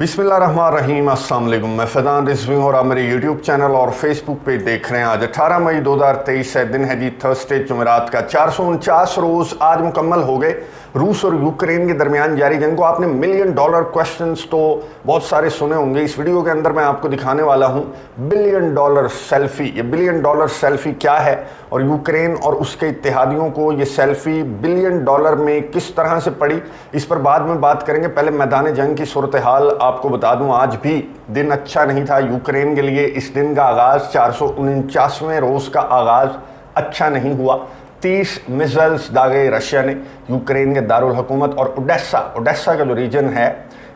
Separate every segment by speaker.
Speaker 1: बिस्मिल्लाहिर्रहमानिर्रहीम, अस्सलाम वालेकुम। मैं फैज़ान रिजवी और आप मेरे यूट्यूब चैनल और फेसबुक पे देख रहे हैं। आज 18 मई 2023 है, दिन है जी थर्सडे, जुमेरात का। 449 रोज़ आज मुकम्मल हो गए रूस और यूक्रेन के दरमियान जारी जंग को। आपने मिलियन डॉलर क्वेश्चंस तो बहुत सारे सुने होंगे। इस वीडियो के अंदर मैं आपको दिखाने वाला हूँ बिलियन डॉलर सेल्फी। ये बिलियन डॉलर सेल्फी क्या है और यूक्रेन और उसके इत्तेहादियों को ये सेल्फी बिलियन डॉलर में किस तरह से पड़ी, इस पर बाद में बात करेंगे। पहले मैदान जंग की सूरत हाल आपको बता दूं। आज भी दिन अच्छा नहीं था यूक्रेन के लिए। इस दिन का आगाज़ 449वें रोज़ का आगाज़ अच्छा नहीं हुआ। 30 मिसाइल्स दागे रशिया ने यूक्रेन के दारुल हुकूमत और ओडेसा का जो रीजन है,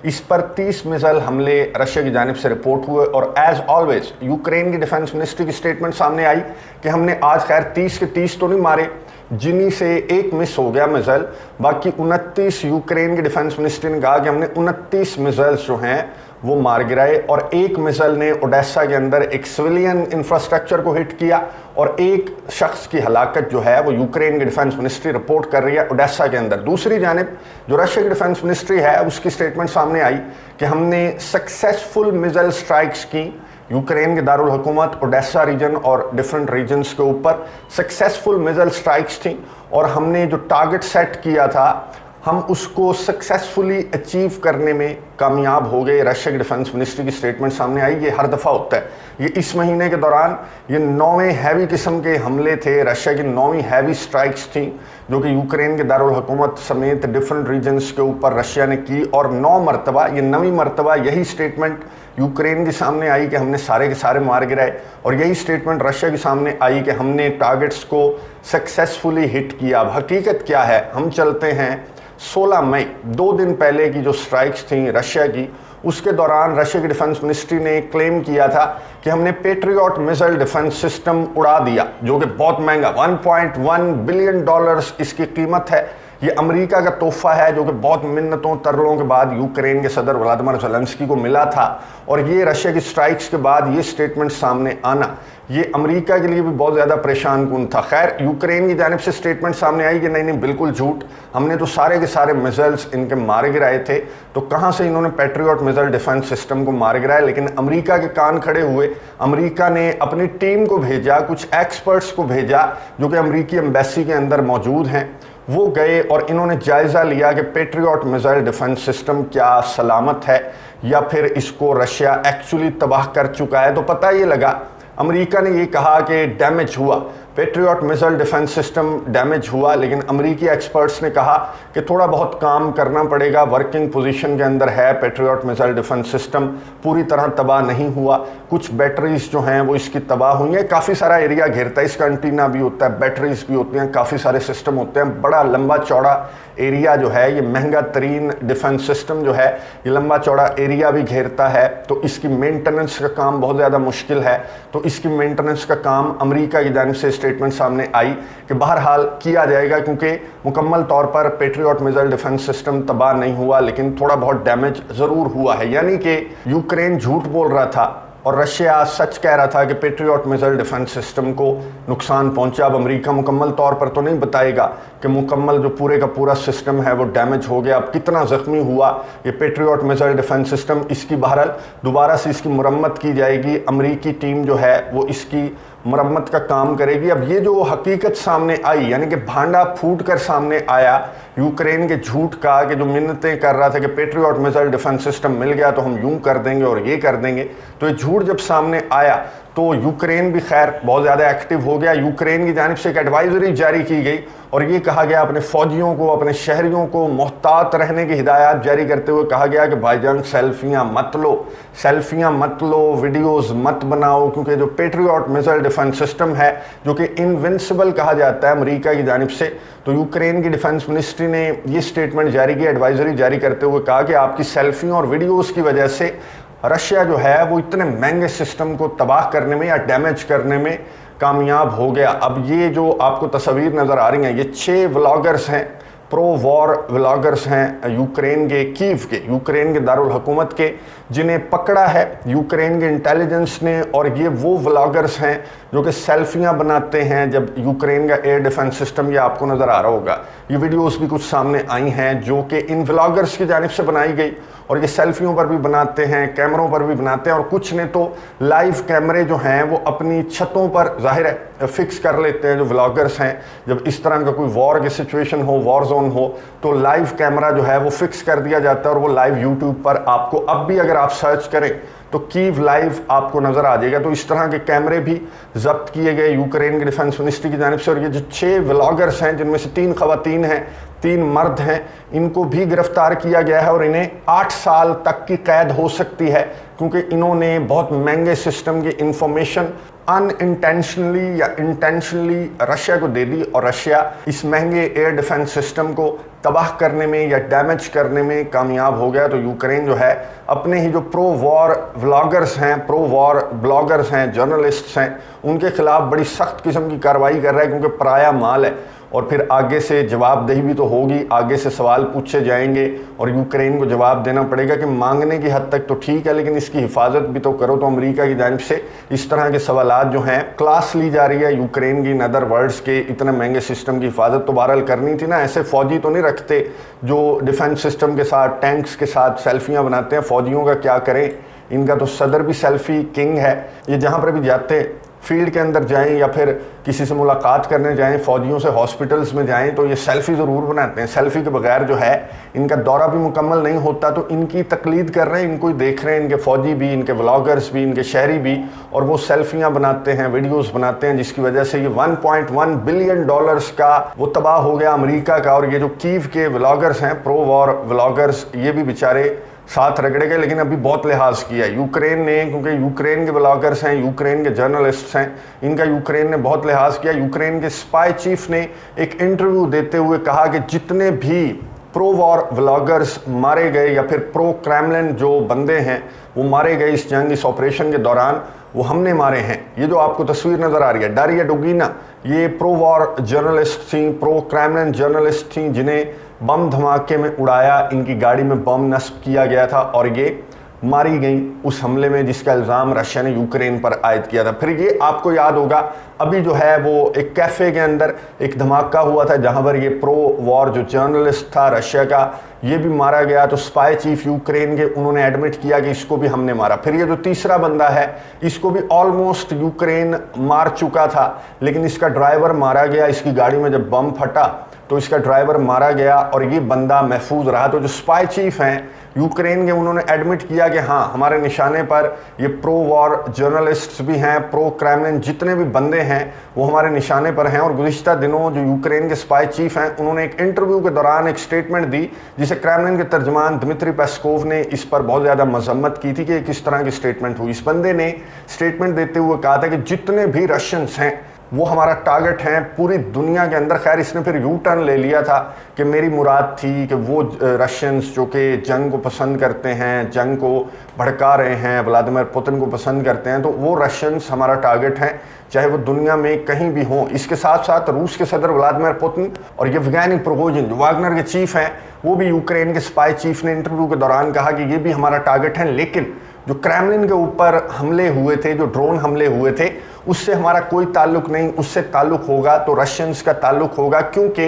Speaker 1: इस पर 30 मिसाइल हमले रशिया की जानिब से रिपोर्ट हुए। और एज ऑलवेज यूक्रेन की डिफेंस मिनिस्ट्री की स्टेटमेंट सामने आई कि हमने आज खैर 30 के 30 तो नहीं मारे, जिन्हीं से एक मिस हो गया मिसाइल, बाकी 29 यूक्रेन की डिफेंस मिनिस्ट्री ने कहा कि हमने 29 मिसाइल्स जो हैं वो मार गिराए। और एक मिसाइल ने ओडेसा के अंदर एक सिविलियन इंफ्रास्ट्रक्चर को हिट किया और एक शख्स की हलाकत जो है वो यूक्रेन की डिफेंस मिनिस्ट्री रिपोर्ट कर रही है ओडेसा के अंदर। दूसरी जानिब जो रशिया की डिफेंस मिनिस्ट्री है उसकी स्टेटमेंट सामने आई कि हमने सक्सेसफुल मिसाइल स्ट्राइक्स की यूक्रेन के दारुल हुकूमत, ओडेसा रीजन और डिफरेंट रीजन्स के ऊपर सक्सेसफुल मिसाइल स्ट्राइक्स थी। और हमने जो टारगेट सेट किया था हम उसको सक्सेसफुली अचीव करने में कामयाब हो गए। रशिया की डिफेंस मिनिस्ट्री की स्टेटमेंट सामने आई। ये हर दफ़ा होता है। ये इस महीने के दौरान ये 9वें हैवी किस्म के हमले थे। रशिया की 9वीं हैवी स्ट्राइक्स थी जो कि यूक्रेन के दारुल हुकूमत समेत डिफरेंट रीजन्स के ऊपर रशिया ने की। और 9 मरतबा, ये 9वीं मरतबा यही स्टेटमेंट यूक्रेन के सामने आई कि हमने सारे के सारे मार गिराए। और यही स्टेटमेंट रशिया के सामने आई कि हमने टारगेट्स को सक्सेसफुली हिट किया। अब हकीकत क्या है, हम चलते हैं 16 मई, 2 दिन पहले की जो स्ट्राइक्स थी रशिया की, उसके दौरान रशिया की डिफेंस मिनिस्ट्री ने क्लेम किया था कि हमने पेट्रियट मिसाइल डिफेंस सिस्टम उड़ा दिया, जो कि बहुत महंगा 1.1 बिलियन डॉलर्स इसकी कीमत है। ये अमेरिका का तोहफा है जो कि बहुत मिन्नतों तरलों के बाद यूक्रेन के सदर व्लादिमीर ज़ेलेंस्की को मिला था। और ये रशिया की स्ट्राइक्स के बाद ये स्टेटमेंट सामने आना ये अमेरिका के लिए भी बहुत ज़्यादा परेशान कुन था। खैर यूक्रेन की जानिब से स्टेटमेंट सामने आई कि नहीं बिल्कुल झूठ, हमने तो सारे के सारे मिसाइल्स इनके मारे गिराए थे। तो कहाँ से इन्होंने पेट्रियट मिसाइल डिफेंस सिस्टम को मारे गिराया। लेकिन अमेरिका के कान खड़े हुए। अमेरिका ने अपनी टीम को भेजा, कुछ एक्सपर्ट्स को भेजा जो कि अमेरिकी एम्बेसी के अंदर मौजूद हैं। वो गए और इन्होंने जायज़ा लिया कि पेट्रियट मिसाइल डिफेंस सिस्टम क्या सलामत है या फिर इसको रशिया एक्चुअली तबाह कर चुका है। तो पता ये लगा, अमेरिका ने ये कहा कि डैमेज हुआ, patriot missile defence system damage हुआ। लेकिन अमेरिकी एक्सपर्ट्स ने कहा कि थोड़ा बहुत काम करना पड़ेगा, वर्किंग पोजीशन के अंदर है पेट्रियट मिसाइल डिफेंस सिस्टम, पूरी तरह तबाह नहीं हुआ। कुछ बैटरीज जो हैं वो इसकी तबाह हुई हैं। काफ़ी सारा एरिया घेरता है, इसका एंटीना भी होता है, बैटरीज भी होती हैं, काफ़ी सारे सिस्टम होते हैं। बड़ा लंबा चौड़ा एरिया जो है, ये महंगा तरीन डिफेंस सिस्टम जो है, ये लंबा चौड़ा एरिया भी घेरता है। तो इसकी मेंटेनेंस का काम बहुत ज़्यादा मुश्किल है। तो इसकी मेंटेनेंस का काम अमेरिका की जानिब से स्टेटमेंट सामने आई कि बहरहाल किया जाएगा, क्योंकि मुकम्मल तौर पर पेट्रियट मिसाइल डिफेंस सिस्टम तबाह नहीं हुआ लेकिन थोड़ा बहुत डैमेज ज़रूर हुआ है। यानी कि यूक्रेन झूठ बोल रहा था और रशिया सच कह रहा था कि पेट्रियट मिसाइल डिफेंस सिस्टम को नुकसान पहुंचा। अब अमेरिका मुकम्मल तौर पर तो नहीं बताएगा कि मुकम्मल जो पूरे का पूरा सिस्टम है वो डैमेज हो गया। अब कितना ज़ख्मी हुआ ये पेट्रियट मिसाइल डिफेंस सिस्टम, इसकी बहरहाल दोबारा से इसकी मुरम्मत की जाएगी। अमेरिकी टीम जो है वो इसकी मरम्मत का काम करेगी। अब ये जो हकीकत सामने आई, यानी कि भांडा फूट कर सामने आया यूक्रेन के झूठ का, कि जो मिन्नतें कर रहा था कि पेट्रियट मिसाइल डिफेंस सिस्टम मिल गया तो हम यूं कर देंगे और ये कर देंगे, तो ये झूठ जब सामने आया तो यूक्रेन भी खैर बहुत ज़्यादा एक्टिव हो गया। यूक्रेन की जानिब से एक एडवाइजरी जारी की गई और ये कहा गया अपने फ़ौजियों को, अपने शहरियों को मोहतात रहने की हिदायत जारी करते हुए कहा गया कि भाईजान सेल्फियाँ मत लो, वीडियोज़ मत बनाओ, क्योंकि जो पेट्रियट मिसाइल डिफेंस सिस्टम है जो कि इनविंसिबल कहा जाता है अमेरिका की जानिब से। तो यूक्रेन की डिफेंस मिनिस्ट्री ने ये स्टेटमेंट जारी की, एडवाइजरी जारी करते हुए कहा कि आपकी सेल्फियों और वीडियोज़ की वजह से रशिया जो है वो इतने महंगे सिस्टम को तबाह करने में या डैमेज करने में कामयाब हो गया। अब ये जो आपको तस्वीर नज़र आ रही हैं, ये 6 व्लॉगर्स हैं, प्रो वॉर व्लॉगर्स हैं यूक्रेन के, कीव के, यूक्रेन के दारुल हुकूमत के, जिन्हें पकड़ा है यूक्रेन के इंटेलिजेंस ने। और ये वो व्लॉगर्स हैं जो कि सेल्फियां बनाते हैं जब यूक्रेन का एयर डिफेंस सिस्टम, ये आपको नज़र आ रहा होगा, ये वीडियोस भी कुछ सामने आई हैं जो कि इन व्लॉगर्स की जानिब से बनाई गई और ये सेल्फियों पर भी बनाते हैं, कैमरों पर भी बनाते हैं, और कुछ ने तो लाइव कैमरे जो हैं वो अपनी छतों पर जाहिर है फिक्स कर लेते हैं। जो व्लॉगर्स हैं, जब इस तरह का कोई वॉर की सिचुएशन हो, वॉर जोन हो, तो लाइव कैमरा जो है वो फिक्स कर दिया जाता है और वो लाइव यूट्यूब पर आपको अब भी अगर आप सर्च करें तो कीव लाइव आपको नजर आ जाएगा। तो इस तरह के कैमरे भी जब्त किए गए यूक्रेन के डिफेंस मिनिस्ट्री की जानिब से। और ये जो 6 व्लॉगर्स हैं, जिनमें से 3 खवातीन हैं, 3 मर्द हैं, इनको भी गिरफ्तार किया गया है और इन्हें 8 साल तक की कैद हो सकती है, क्योंकि इन्होंने बहुत महंगे सिस्टम की इंफॉर्मेशन अनइंटेंशनली या इंटेंशनली रशिया को दे दी, और रशिया इस महंगे एयर डिफेंस सिस्टम को तबाह करने में या डैमेज करने में कामयाब हो गया। तो यूक्रेन जो है अपने ही जो प्रो वॉर व्लॉगर्स हैं, प्रो वॉर ब्लॉगर्स हैं, जर्नलिस्ट्स हैं, उनके खिलाफ बड़ी सख्त किस्म की कार्रवाई कर रहा है, क्योंकि पराया माल है और फिर आगे से जवाबदेही भी तो होगी, आगे से सवाल पूछे जाएंगे और यूक्रेन को जवाब देना पड़ेगा कि मांगने की हद तक तो ठीक है, लेकिन इसकी हिफाजत भी तो करो। तो अमेरिका की जानिब से इस तरह के सवालात जो हैं क्लास ली जा रही है यूक्रेन की, इन अदर वर्ड्स के इतने महंगे सिस्टम की हिफाजत तो बहरहाल करनी थी ना। ऐसे फौजी तो नहीं रखते जो डिफेंस सिस्टम के साथ, टैंक्स के साथ सेल्फियाँ बनाते हैं। फौजियों का क्या करें, इनका तो सदर भी सेल्फी किंग है। ये जहाँ पर भी जाते, फील्ड के अंदर जाएं या फिर किसी से मुलाकात करने जाएं, फौजियों से हॉस्पिटल्स में जाएं, तो ये सेल्फी ज़रूर बनाते हैं। सेल्फी के बगैर जो है इनका दौरा भी मुकम्मल नहीं होता। तो इनकी तकलीद कर रहे हैं, इनको ही देख रहे हैं, इनके फ़ौजी भी, इनके व्लॉगर्स भी, इनके शहरी भी, और वो सेल्फियाँ बनाते हैं, वीडियोज़ बनाते हैं, जिसकी वजह से ये $1.1 बिलियन का वो तबाह हो गया अमेरिका का। और ये जो कीव के व्लॉगर्स हैं, प्रो वॉर व्लॉगर्स, ये भी बेचारे साथ रगड़े गए, लेकिन अभी बहुत लिहाज किया यूक्रेन ने, क्योंकि यूक्रेन के ब्लॉगर्स हैं, यूक्रेन के जर्नलिस्ट्स हैं, इनका यूक्रेन ने बहुत लिहाज किया। यूक्रेन के स्पाई चीफ ने एक इंटरव्यू देते हुए कहा कि जितने भी प्रो वॉर व्लॉगर्स मारे गए या फिर प्रो क्रेमलिन जो बंदे हैं वो मारे गए इस जंग, इस ऑपरेशन के दौरान, वो हमने मारे हैं। ये जो आपको तस्वीर नज़र आ रही है, डारिया डुगीना, ये प्रो वॉर जर्नलिस्ट थी, प्रो क्रेमलिन जर्नलिस्ट थी, जिन्हें बम धमाके में उड़ाया, इनकी गाड़ी में बम नस्ब किया गया था और ये मारी गई उस हमले में जिसका इल्ज़ाम रशिया ने यूक्रेन पर आयद किया था। फिर ये आपको याद होगा, अभी जो है वो एक कैफ़े के अंदर एक धमाका हुआ था जहां पर ये प्रो वॉर जो जर्नलिस्ट था रशिया का, ये भी मारा गया। तो स्पाई चीफ यूक्रेन के, उन्होंने एडमिट किया कि इसको भी हमने मारा। फिर ये जो तीसरा बंदा है, इसको भी ऑलमोस्ट यूक्रेन मार चुका था, लेकिन इसका ड्राइवर मारा गया। इसकी गाड़ी में जब बम फटा तो इसका ड्राइवर मारा गया और ये बंदा महफूज रहा। तो जो स्पाई चीफ हैं यूक्रेन के, उन्होंने एडमिट किया कि हाँ, हमारे निशाने पर ये प्रो वॉर जर्नलिस्ट्स भी हैं, प्रो क्रेमलिन जितने भी बंदे हैं वो हमारे निशाने पर हैं। और गुज़िश्ता दिनों जो यूक्रेन के स्पाई चीफ हैं, उन्होंने एक इंटरव्यू के दौरान एक स्टेटमेंट दी, जिसे क्रेमलिन के तर्जमान दिमित्री पेस्कोव ने इस पर बहुत ज़्यादा मजम्मत की थी कि किस तरह की स्टेटमेंट हुई। इस बंदे ने स्टेटमेंट देते हुए कहा था कि जितने भी रशियंस हैं वो हमारा टारगेट हैं पूरी दुनिया के अंदर। खैर, इसने फिर यू टर्न ले लिया था कि मेरी मुराद थी कि वो रशियंस जो कि जंग को पसंद करते हैं, जंग को भड़का रहे हैं, व्लादिमीर पुतिन को पसंद करते हैं, तो वो रशियंस हमारा टारगेट हैं, चाहे वो दुनिया में कहीं भी हों। इसके साथ साथ रूस के सदर व्लादिमीर पुतिन और येवगेनी प्रिगोजिन जो वागनर के चीफ हैं, वो भी यूक्रेन के स्पाई चीफ ने इंटरव्यू के दौरान कहा कि ये भी हमारा टारगेट है। लेकिन जो क्रेमलिन के ऊपर हमले हुए थे, जो ड्रोन हमले हुए थे, उससे हमारा कोई ताल्लुक नहीं। उससे ताल्लुक होगा तो रशियंस का ताल्लुक होगा, क्योंकि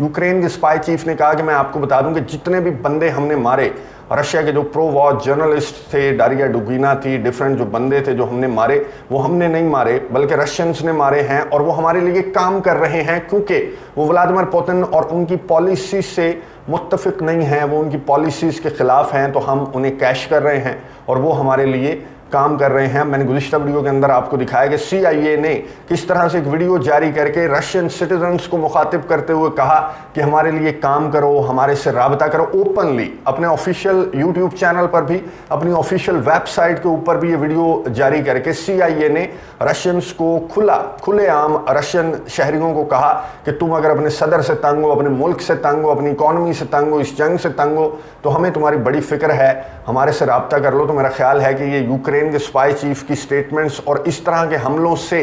Speaker 1: यूक्रेन के स्पाई चीफ ने कहा कि मैं आपको बता दूं कि जितने भी बंदे हमने मारे, रशिया के जो प्रो वॉर जर्नलिस्ट थे, डारिया डुगीना थी, डिफरेंट जो बंदे थे जो हमने मारे, वो हमने नहीं मारे बल्कि रशियंस ने मारे हैं। और वो हमारे लिए काम कर रहे हैं, क्योंकि वो व्लादिमीर पुतिन और उनकी पॉलिसी से मुत्तफिक नहीं हैं, वो उनकी पॉलिसीज़ के ख़िलाफ़ हैं, तो हम उन्हें कैश कर रहे हैं और वो हमारे लिए काम कर रहे हैं। मैंने गुज़िश्ता वीडियो के अंदर आपको दिखाया कि CIA ने किस तरह से एक वीडियो जारी करके रशियन सिटीजन्स को मुखातिब करते हुए कहा कि हमारे लिए काम करो, हमारे से राबता करो। ओपनली अपने ऑफिशियल YouTube चैनल पर भी, अपनी ऑफिशियल वेबसाइट के ऊपर भी ये वीडियो जारी करके CIA ने रशियंस को खुलेआम रशियन शहरियों को कहा कि तुम अगर अपने सदर से तंग हो, अपने मुल्क से तंग हो, अपनी इकॉनमी से तंग हो, इस जंग से तंग हो, तो हमें तुम्हारी बड़ी फिक्र है, हमारे से राबता कर लो। तो मेरा ख्याल है कि ये यूक्रेन के स्पाई चीफ की स्टेटमेंट्स और इस तरह के हमलों से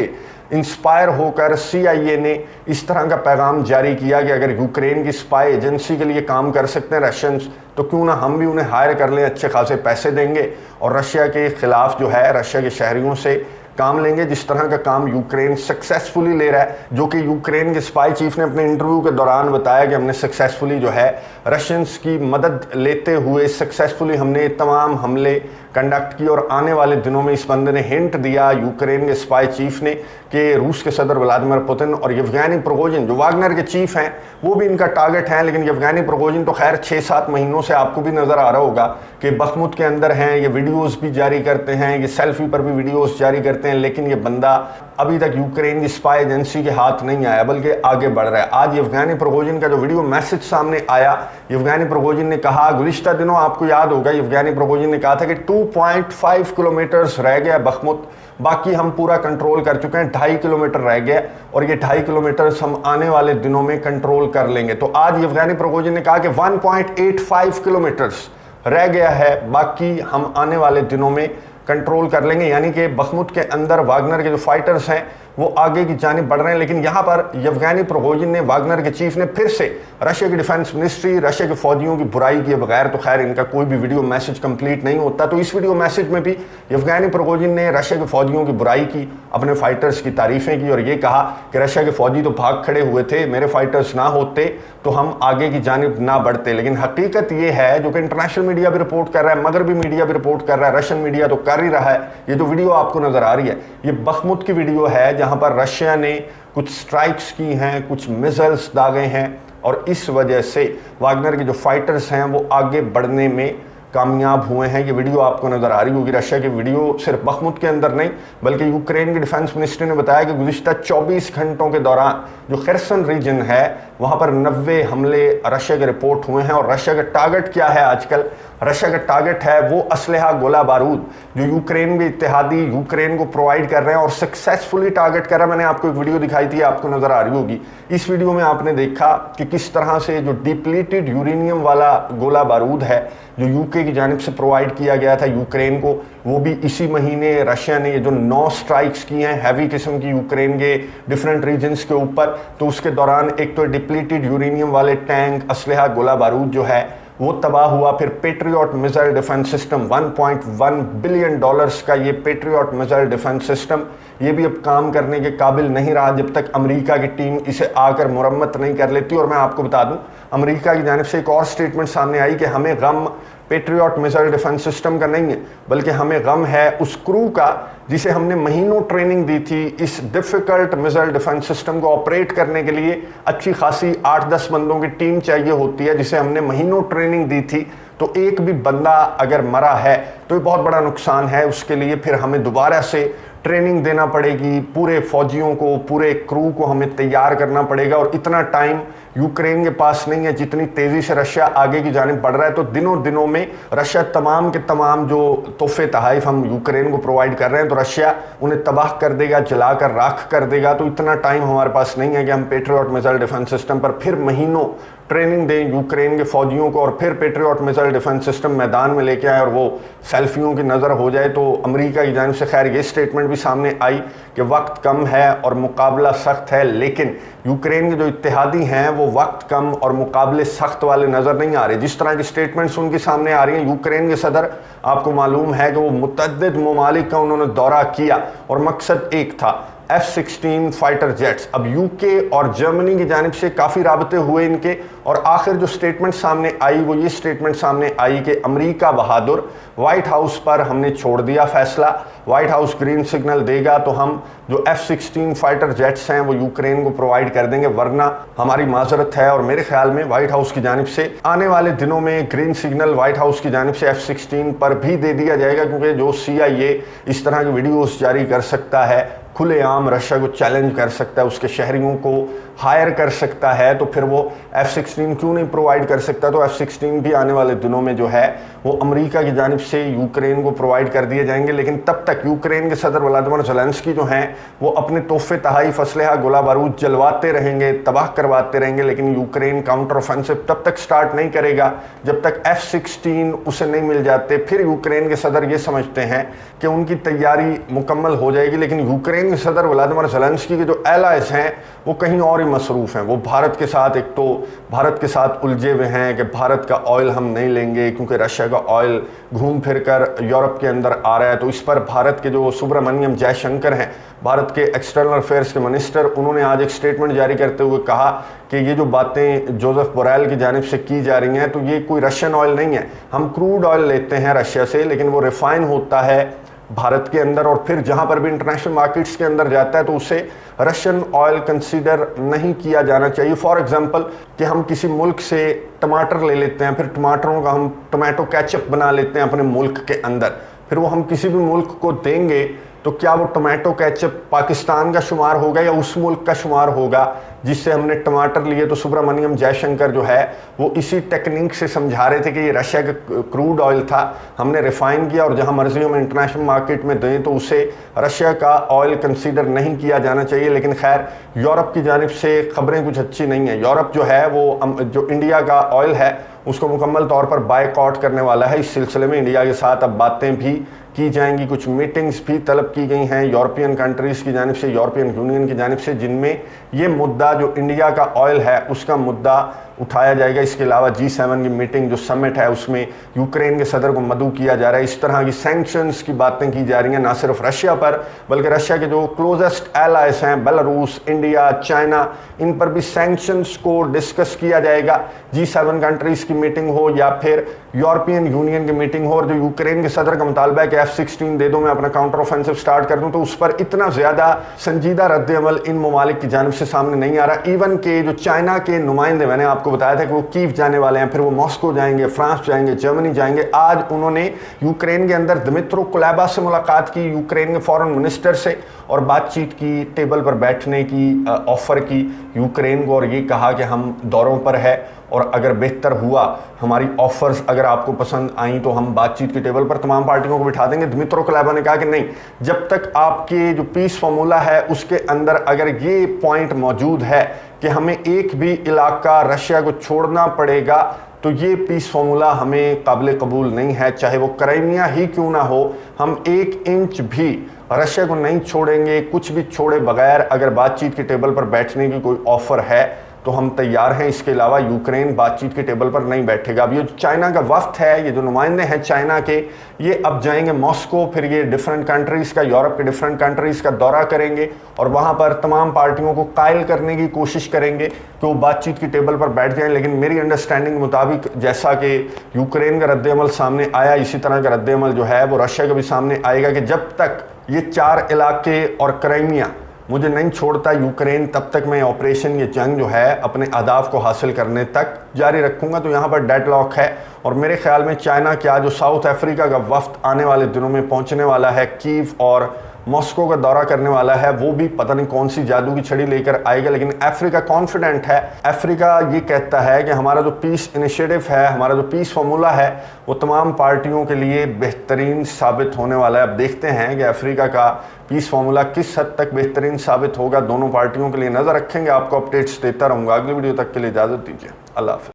Speaker 1: इंस्पायर होकर CIA ने इस तरह का पैगाम जारी किया कि अगर यूक्रेन की स्पाई एजेंसी के लिए काम कर सकते हैं रशियंस, तो क्यों ना हम भी उन्हें हायर कर लें, अच्छे खासे पैसे देंगे और रशिया के ख़िलाफ़ जो है, रशिया के शहरियों से काम लेंगे, जिस तरह का काम यूक्रेन सक्सेसफुली ले रहा है, जो कि यूक्रेन के स्पाई चीफ ने अपने इंटरव्यू के दौरान बताया कि हमने सक्सेसफुली जो है रशियंस की मदद लेते हुए सक्सेसफुली हमने तमाम हमले कंडक्ट की। और आने वाले दिनों में इस बंदे ने हिंट दिया, यूक्रेन के स्पाई चीफ ने, कि रूस के सदर व्लादिमीर पुतिन और येवगेनी प्रिगोजिन जो वागनर के चीफ हैं वो भी इनका टारगेट हैं। लेकिन येवगेनी प्रिगोजिन तो खैर 6-7 महीनों से आपको भी नज़र आ रहा होगा कि बखमुत के अंदर हैं, ये वीडियोस भी जारी करते हैं, ये सेल्फी पर भी वीडियोस जारी करते हैं, लेकिन ये बंदा अभी तक यूक्रेन की स्पाई एजेंसी के हाथ नहीं आया बल्कि आगे बढ़ रहा है। आज येवगेनी प्रिगोजिन का जो वीडियो मैसेज सामने आया, येवगेनी प्रिगोजिन ने कहा, गुज़िश्ता दिनों आपको याद होगा येवगेनी प्रिगोजिन ने कहा था कि 2.5 किलोमीटर्स रह गया बखमुत, बाकी हम पूरा कंट्रोल कर चुके हैं, 2.5 किलोमीटर रह गया और ये 2.5 किलोमीटर हम आने वाले दिनों में कंट्रोल कर लेंगे। तो आज येवगेनी प्रिगोजिन ने कहा कि 1.85 किलोमीटर्स रह गया है, बाकी हम आने वाले दिनों में कंट्रोल कर लेंगे। यानी कि बखमुत के अंदर वागनर के जो फाइटर्स हैं वो आगे की जानिब बढ़ रहे हैं। लेकिन यहाँ पर येवगेनी प्रिगोजिन ने, वागनर के चीफ ने, फिर से रशिया की डिफेंस मिनिस्ट्री, रशिया के फौजियों की बुराई किए बगैर तो खैर इनका कोई भी वीडियो मैसेज कंप्लीट नहीं होता। तो इस वीडियो मैसेज में भी येवगेनी प्रिगोजिन ने रशिया के फौजियों की बुराई की, अपने फाइटर्स की तारीफें की और ये कहा कि रशिया के फौजी तो भाग खड़े हुए थे, मेरे फाइटर्स ना होते तो हम आगे की जानिब ना बढ़ते। लेकिन हकीकत ये है, जो कि इंटरनेशनल मीडिया भी रिपोर्ट कर रहा है, मगरबी मीडिया भी रिपोर्ट कर रहा है, रशियन मीडिया तो कर ही रहा है, ये जो वीडियो आपको नजर आ रही है ये बखमुत की वीडियो है, जहां पर रशिया ने कुछ स्ट्राइक्स की हैं, कुछ मिसाइल्स दागे हैं और इस वजह से वागनर के जो फाइटर्स हैं वो आगे बढ़ने में कामयाब हुए हैं। ये वीडियो आपको नजर आ रही होगी, रशिया की वीडियो, सिर्फ बखमुत के अंदर नहीं बल्कि यूक्रेन के डिफेंस मिनिस्ट्री ने बताया कि गुज़िश्ता 24 घंटों के दौरान जो खैरसन रीजन है वहां पर 90 हमले रशिया के रिपोर्ट हुए हैं। और रशिया का टारगेट क्या है आजकल? रशिया का टारगेट है वो असलहा, गोला बारूद जो यूक्रेन के इत्तेहादी यूक्रेन को प्रोवाइड कर रहे हैं और सक्सेसफुली टारगेट कर रहा है। मैंने आपको एक वीडियो दिखाई थी, आपको नजर आ रही होगी। इस वीडियो में आपने देखा कि किस तरह से जो डिप्लीटेड यूरेनियम वाला गोला बारूद है जो यूके की जानिब से प्रोवाइड किया गया था यूक्रेन को, वो भी इसी महीने रशिया ने ये जो 9 स्ट्राइक्स की हैं हैवी किस्म की यूक्रेन के डिफरेंट रीजन्स के ऊपर, तो उसके दौरान एक तो डिप्लीटेड यूरेनियम वाले टैंक, असलहा, गोला बारूद जो है वो तबाह हुआ। फिर patriot missile defence system, $1.1 billion का ये पेट्रियट मिसाइल डिफेंस सिस्टम, ये भी अब काम करने के काबिल नहीं रहा जब तक अमेरिका की टीम इसे आकर मुरम्मत नहीं कर लेती। और मैं आपको बता दूं, अमेरिका की जानिब से एक और स्टेटमेंट सामने आई कि हमें गम पेट्रियट मिसाइल डिफेंस सिस्टम का नहीं है, बल्कि हमें गम है उस क्रू का जिसे हमने महीनों ट्रेनिंग दी थी इस डिफ़िकल्ट मिसाइल डिफेंस सिस्टम को ऑपरेट करने के लिए। अच्छी खासी 8-10 बंदों की टीम चाहिए होती है जिसे हमने महीनों ट्रेनिंग दी थी। तो एक भी बंदा अगर मरा है तो ये बहुत बड़ा नुकसान है, उसके लिए फिर हमें दोबारा से ट्रेनिंग देना पड़ेगी, पूरे फौजियों को, पूरे क्रू को हमें तैयार करना पड़ेगा। और इतना टाइम यूक्रेन के पास नहीं है जितनी तेज़ी से रशिया आगे की जानिब बढ़ रहा है। तो दिनों दिनों में रशिया तमाम के तमाम जो तोहफे तहाइफ हम यूक्रेन को प्रोवाइड कर रहे हैं तो रशिया उन्हें तबाह कर देगा, जलाकर राख कर देगा। तो इतना टाइम हमारे पास नहीं है कि हम पेट्रियट मिसाइल डिफेंस सिस्टम पर फिर महीनों ट्रेनिंग दें यूक्रेन के फौजियों को और फिर पेट्रियट मिसाइल डिफेंस सिस्टम मैदान में लेके आए और वो सेल्फियों की नज़र हो जाए। तो अमेरिका की जानिब से खैर ये स्टेटमेंट भी सामने आई कि वक्त कम है और मुकाबला सख्त है, लेकिन यूक्रेन के जो इत्तेहादी हैं वो वक्त कम और मुकाबले सख्त वाले नज़र नहीं आ रहे। जिस तरह की स्टेटमेंट्स उनकी सामने आ रही हैं, यूक्रेन के सदर, आपको मालूम है कि वो मुतअद्दिद ममालिक का उन्होंने दौरा किया और मकसद एक था, F-16 फाइटर जेट्स। अब यूके और जर्मनी की जानिब से काफ़ी राबते हुए इनके, और आखिर जो स्टेटमेंट सामने आई वो ये स्टेटमेंट सामने आई कि अमेरिका बहादुर, व्हाइट हाउस पर हमने छोड़ दिया फैसला, व्हाइट हाउस ग्रीन सिग्नल देगा तो हम जो F-16 फाइटर जेट्स हैं वो यूक्रेन को प्रोवाइड कर देंगे, वरना हमारी माजरत है। और मेरे ख्याल में व्हाइट हाउस की जानिब से आने वाले दिनों में ग्रीन सिग्नल व्हाइट हाउस की जानिब से F-16 पर भी दे दिया जाएगा, क्योंकि जो CIA इस तरह की वीडियोस जारी कर सकता है, खुलेआम रशिया को चैलेंज कर सकता है, उसके शहरियों को हायर कर सकता है, तो फिर वो F-16 क्यों नहीं प्रोवाइड कर सकता? तो F-16 भी आने वाले दिनों में जो है वो अमेरिका की जानिब से यूक्रेन को प्रोवाइड कर दिए जाएंगे। लेकिन तब तक यूक्रेन के सदर व्लादिमीर ज़ेलेंस्की जो हैं वो अपने तोहफे तहाइफ, असलहा, गोला बारूद जलवाते रहेंगे, तबाह करवाते रहेंगे, लेकिन यूक्रेन काउंटर ऑफेंसिव तब तक स्टार्ट नहीं करेगा जब तक F-16 उसे नहीं मिल जाते। फिर यूक्रेन के सदर ये समझते हैं कि उनकी तैयारी मुकम्मल हो जाएगी, लेकिन यूक्रेन के सदर व्लादिमीर ज़ेलेंस्की के जो एलाइज हैं वो कहीं और ही मसरूफ़ हैं। वो भारत के साथ, एक तो भारत के साथ उलझे हुए हैं कि भारत का ऑयल हम नहीं लेंगे क्योंकि रशिया का का ऑयल घूम फिर कर यूरोप के अंदर आ रहा है। तो इस पर भारत के जो सुब्रमण्यम जयशंकर हैं, भारत के एक्सटर्नल अफेयर्स के मिनिस्टर, उन्होंने आज एक स्टेटमेंट जारी करते हुए कहा कि ये जो बातें जोसेफ बोरेल की जानिब से की जा रही हैं तो ये कोई रशियन ऑयल नहीं है। हम क्रूड ऑयल लेते हैं रशिया से, लेकिन वो रिफाइन होता है भारत के अंदर और फिर जहां पर भी इंटरनेशनल मार्केट्स के अंदर जाता है तो उसे रशियन ऑयल कंसीडर नहीं किया जाना चाहिए। फॉर एग्जांपल कि हम किसी मुल्क से टमाटर ले लेते हैं, फिर टमाटरों का हम टमाटो केचप बना लेते हैं अपने मुल्क के अंदर, फिर वो हम किसी भी मुल्क को देंगे तो क्या वो टमाटो केचप पाकिस्तान का शुमार होगा या उस मुल्क का शुमार होगा जिससे हमने टमाटर लिए। तो सुब्रमण्यम जयशंकर जो है वो इसी टेक्निक से समझा रहे थे कि ये रशिया का क्रूड ऑयल था, हमने रिफाइन किया और जहां मर्जी हम इंटरनेशनल मार्केट में दें तो उसे रशिया का ऑयल कंसीडर नहीं किया जाना चाहिए। लेकिन खैर यूरोप की जानिब से खबरें कुछ अच्छी नहीं है। यूरोप जो है वो जो इंडिया का ऑयल है उसको मुकम्मल तौर पर बायकॉट करने वाला है। इस सिलसिले में इंडिया के साथ अब बातें भी की जाएंगी, कुछ मीटिंग्स भी तलब की गई हैं यूरोपियन कंट्रीज़ की जानिब से, यूरोपियन यूनियन की जानिब से, जिनमें ये मुद्दा जो इंडिया का ऑयल है उसका मुद्दा उठाया जाएगा। इसके अलावा G7 की मीटिंग जो समिट है उसमें यूक्रेन के सदर को मदऊ किया जा रहा है। इस तरह की सैंक्शंस की बातें की जा रही हैं, ना सिर्फ रशिया पर बल्कि रशिया के जो क्लोजेस्ट एलाइज हैं बेलारूस, इंडिया, चाइना, इन पर भी सैंक्शंस को डिस्कस किया जाएगा। G7 कंट्रीज़ की मीटिंग हो या फिर यूरोपियन यूनियन की मीटिंग हो, और जो यूक्रेन के सदर का मुतालबा है कि F-16 दे दो, मैं अपना काउंटर ऑफेंसिव स्टार्ट कर दूं, तो उस पर इतना ज़्यादा संजीदा रद्द-ए-अमल इन ममालिक की जानिब से सामने नहीं आ रहा। इवन के जो चाइना के नुमाइंदे, मैंने आपको बताया था कि वो कीव जाने वाले हैं, फिर वो मॉस्को जाएंगे, फ्रांस जाएंगे, जर्मनी जाएंगे। आज उन्होंने यूक्रेन के अंदर दिमित्रो कुलेबा से मुलाकात की, यूक्रेन के फॉरेन मिनिस्टर से, और बातचीत की, टेबल पर बैठने की ऑफ़र की यूक्रेन को, और ये कहा कि हम दौरों पर है और अगर बेहतर हुआ, हमारी ऑफर्स अगर आपको पसंद आई तो हम बातचीत की टेबल पर तमाम पार्टियों को बिठा देंगे। दिमित्रो कुलेबा ने कहा कि नहीं, जब तक आपके जो पीस फार्मूला है उसके अंदर अगर ये पॉइंट मौजूद है कि हमें एक भी इलाका रशिया को छोड़ना पड़ेगा, तो ये पीस फार्मूला हमें काबिल कबूल नहीं है। चाहे वो क्राइमिया ही क्यों ना हो, हम 1 इंच भी रशिया को नहीं छोड़ेंगे, कुछ भी छोड़े बगैर। अगर बातचीत की टेबल पर बैठने की कोई ऑफ़र है तो हम तैयार हैं। इसके अलावा यूक्रेन बातचीत के टेबल पर नहीं बैठेगा। अब ये चाइना का वफ्द है, ये जो नुमाइंदे हैं चाइना के, ये अब जाएंगे मॉस्को, फिर ये डिफरेंट कंट्रीज़ का, यूरोप के डिफरेंट कंट्रीज़ का दौरा करेंगे और वहाँ पर तमाम पार्टियों को कायल करने की कोशिश करेंगे कि वो बातचीत की टेबल पर बैठ जाएं। लेकिन मेरी अंडरस्टैंडिंग मुताबिक जैसा कि यूक्रेन का रद्द-ए-अमल सामने आया, इसी तरह का रद्द-ए-अमल जो है वो रशिया का भी सामने आएगा कि जब तक ये 4 इलाके और क्राइमिया मुझे नहीं छोड़ता यूक्रेन, तब तक मैं ऑपरेशन, ये जंग जो है अपने अहदाफ को हासिल करने तक जारी रखूंगा। तो यहाँ पर डेडलॉक है और मेरे ख्याल में चाइना क्या, जो साउथ अफ्रीका का वफ्द आने वाले दिनों में पहुँचने वाला है, कीव और मॉस्को का दौरा करने वाला है, वो भी पता नहीं कौन सी जादू की छड़ी लेकर आएगा। लेकिन अफ्रीका कॉन्फिडेंट है। अफ्रीका ये कहता है कि हमारा जो पीस इनिशिएटिव है, हमारा जो पीस फार्मूला है, वो तमाम पार्टियों के लिए बेहतरीन साबित होने वाला है। अब देखते हैं कि अफ्रीका का पीस फार्मूला किस हद तक बेहतरीन साबित होगा। दोनों पार्टियों के लिए नज़र रखेंगे, आपको अपडेट्स देता रहूँगा। अगली वीडियो तक के लिए इजाज़त दीजिए। अल्लाह हाफ़िज़।